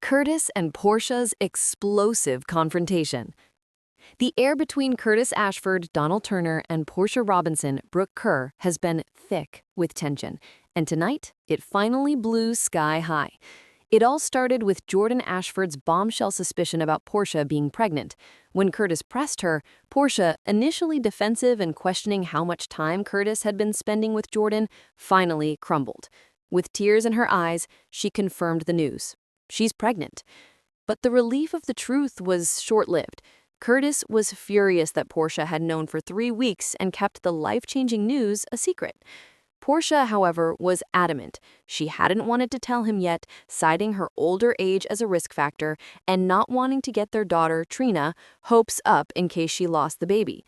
Curtis and Portia's explosive confrontation. The air between Curtis Ashford, Donald Turner, and Portia Robinson, Brooke Kerr, has been thick with tension, and tonight it finally blew sky high. It all started with Jordan Ashford's bombshell suspicion about Portia being pregnant. When Curtis pressed her, Portia, initially defensive and questioning how much time Curtis had been spending with Jordan, finally crumbled. With tears in her eyes, she confirmed the news. She's pregnant. But the relief of the truth was short-lived. Curtis was furious that Portia had known for 3 weeks and kept the life-changing news a secret. Portia, however, was adamant. She hadn't wanted to tell him yet, citing her older age as a risk factor and not wanting to get their daughter, Trina, hopes up in case she lost the baby.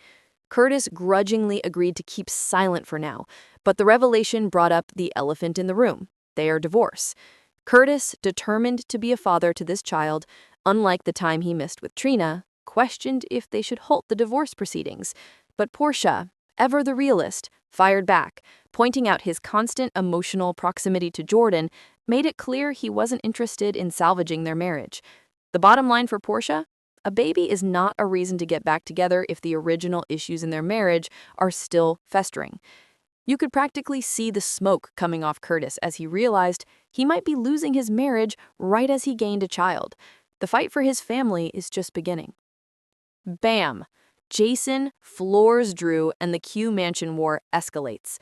Curtis grudgingly agreed to keep silent for now, but the revelation brought up the elephant in the room: their divorce. Curtis, determined to be a father to this child, unlike the time he missed with Trina, questioned if they should halt the divorce proceedings. But Portia, ever the realist, fired back, pointing out his constant emotional proximity to Jordan made it clear he wasn't interested in salvaging their marriage. The bottom line for Portia? A baby is not a reason to get back together if the original issues in their marriage are still festering. You could practically see the smoke coming off Curtis as he realized he might be losing his marriage right as he gained a child. The fight for his family is just beginning. Bam! Jason floors Drew and the Q Mansion war escalates.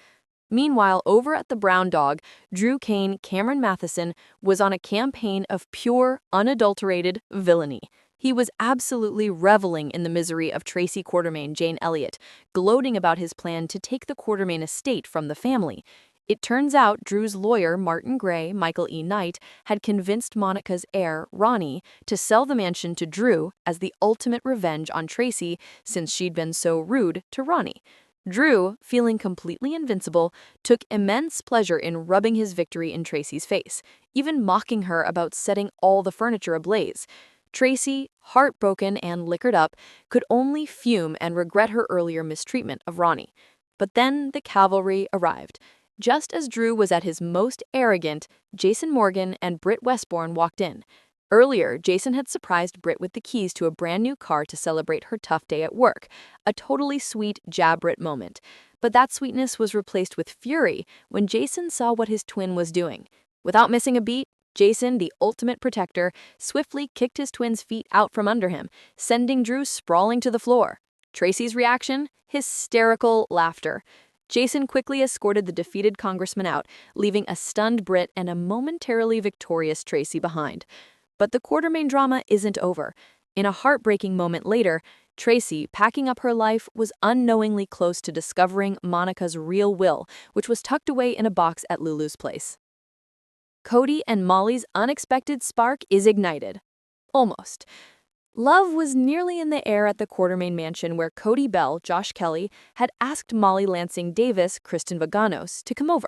Meanwhile, over at the Brown Dog, Drew Cameron Matheson was on a campaign of pure, unadulterated villainy. He was absolutely reveling in the misery of Tracy Quartermaine, Jane Elliott, gloating about his plan to take the Quartermaine estate from the family. It turns out Drew's lawyer, Martin Gray, Michael E. Knight, had convinced Monica's heir, Ronnie, to sell the mansion to Drew as the ultimate revenge on Tracy since she'd been so rude to Ronnie. Drew, feeling completely invincible, took immense pleasure in rubbing his victory in Tracy's face, even mocking her about setting all the furniture ablaze. Tracy, heartbroken and liquored up, could only fume and regret her earlier mistreatment of Ronnie. But then the cavalry arrived. Just as Drew was at his most arrogant, Jason Morgan and Britt Westbourne walked in. Earlier, Jason had surprised Britt with the keys to a brand new car to celebrate her tough day at work, a totally sweet Britt moment. But that sweetness was replaced with fury when Jason saw what his twin was doing. Without missing a beat, Jason, the ultimate protector, swiftly kicked his twin's feet out from under him, sending Drew sprawling to the floor. Tracy's reaction? Hysterical laughter. Jason quickly escorted the defeated congressman out, leaving a stunned Britt and a momentarily victorious Tracy behind. But the Quartermaine drama isn't over. In a heartbreaking moment later, Tracy, packing up her life, was unknowingly close to discovering Monica's real will, which was tucked away in a box at Lulu's place. Cody and Molly's unexpected spark is ignited. Almost. Love was nearly in the air at the Quartermaine mansion where Cody Bell, Josh Kelly, had asked Molly Lansing Davis, Kristen Vaganos, to come over.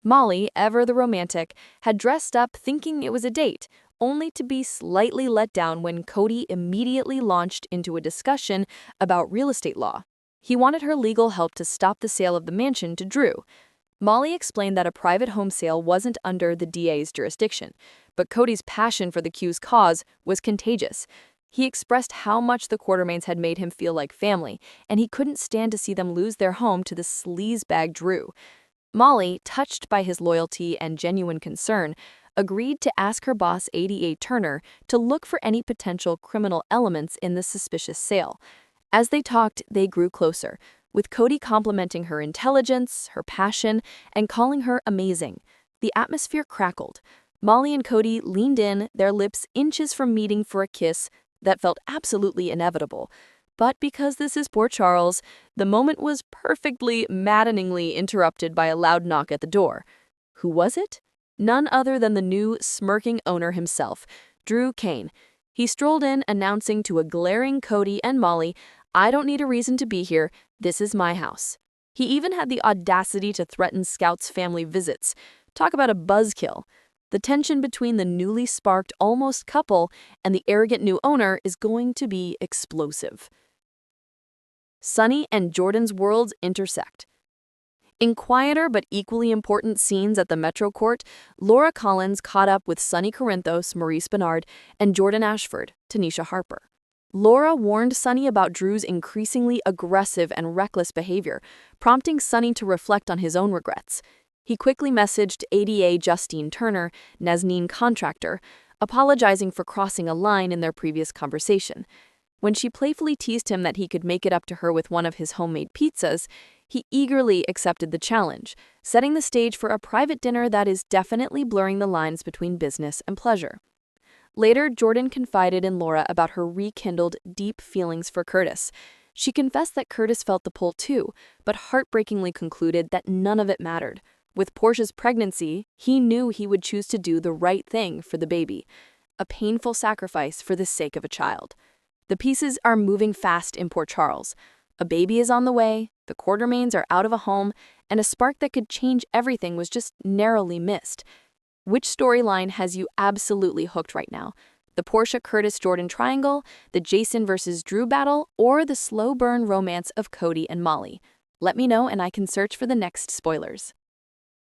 Molly, ever the romantic, had dressed up thinking it was a date, only to be slightly let down when Cody immediately launched into a discussion about real estate law. He wanted her legal help to stop the sale of the mansion to Drew. Molly explained that a private home sale wasn't under the DA's jurisdiction, but Cody's passion for the Q's cause was contagious. He expressed how much the Quartermaines had made him feel like family, and he couldn't stand to see them lose their home to the sleazebag Drew. Molly, touched by his loyalty and genuine concern, agreed to ask her boss, ADA Turner, to look for any potential criminal elements in the suspicious sale. As they talked, they grew closer, with Cody complimenting her intelligence, her passion, and calling her amazing. The atmosphere crackled. Molly and Cody leaned in, their lips inches from meeting for a kiss that felt absolutely inevitable. But because this is Port Charles, the moment was perfectly, maddeningly interrupted by a loud knock at the door. Who was it? None other than the new, smirking owner himself, Drew Cain. He strolled in, announcing to a glaring Cody and Molly, "I don't need a reason to be here. This is my house." He even had the audacity to threaten Scout's family visits. Talk about a buzzkill. The tension between the newly sparked almost couple and the arrogant new owner is going to be explosive. Sunny and Jordan's worlds intersect. In quieter but equally important scenes at the Metro Court, Laura Collins caught up with Sonny Corinthos, Maurice Benard, and Jordan Ashford, Tanisha Harper. Laura warned Sonny about Drew's increasingly aggressive and reckless behavior, prompting Sonny to reflect on his own regrets. He quickly messaged ADA Justine Turner, Nazneen contractor, apologizing for crossing a line in their previous conversation. When she playfully teased him that he could make it up to her with one of his homemade pizzas, he eagerly accepted the challenge, setting the stage for a private dinner that is definitely blurring the lines between business and pleasure. Later, Jordan confided in Laura about her rekindled, deep feelings for Curtis. She confessed that Curtis felt the pull too, but heartbreakingly concluded that none of it mattered. With Portia's pregnancy, he knew he would choose to do the right thing for the baby, a painful sacrifice for the sake of a child. The pieces are moving fast in Port Charles. A baby is on the way, the Quartermains are out of a home, and a spark that could change everything was just narrowly missed. Which storyline has you absolutely hooked right now? The Portia-Curtis-Jordan triangle, the Jason versus Drew battle, or the slow burn romance of Cody and Molly? Let me know and I can search for the next spoilers.